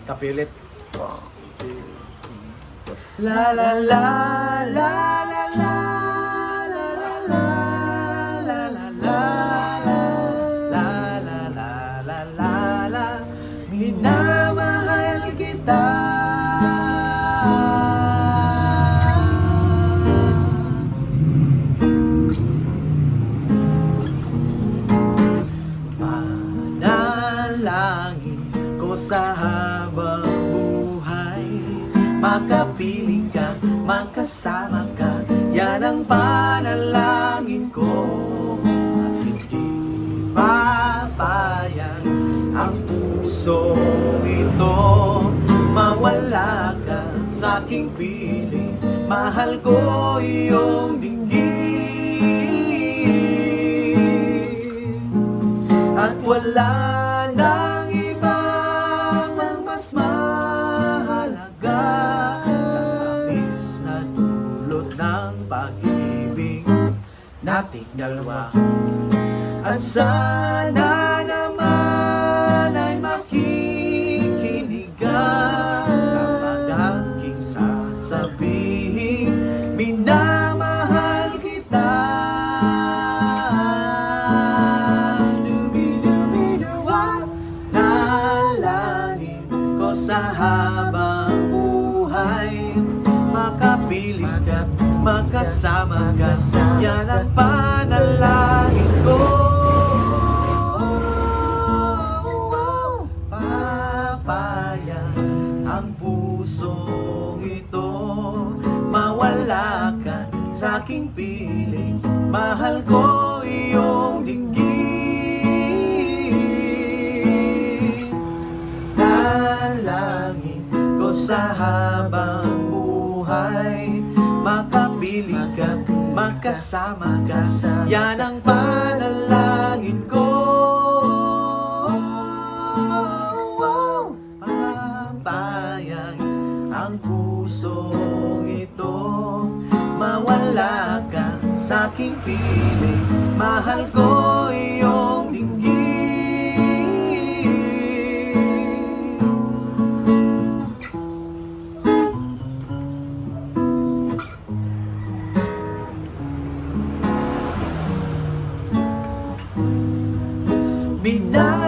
Kapilit. La la la la la la la la la la la la la la la la la minamahal kita. Manalangin ko sa habang buhay, makapiling ka, makasama ka, yan ang panalangin ko. At hindi papayag ang puso ito, mawala ka sa aking piling, mahal ko iyong dinggin. At wala nang ibang mas mahalaga sa tamis na dulot ng pag-ibig nating dalawa. At sana naman ay makikinig ka kapag aking sasabihin, minamahal kita. Dubi-dubi-duwa, nalangin ko sa habang buhay, makapiling ka, makasama ka, yan ang panalangin ko. Papayag ang pusong ito, mawala ka sa aking piling, mahal ko iyong dinggin. Dalangin ko sa habang buhay, makapiling ka, makasama ka, yan ang panalangin ko. Papayag ang pusong ito, mawala ka sa aking piling, mahal ko iyong dinggin. Minamahal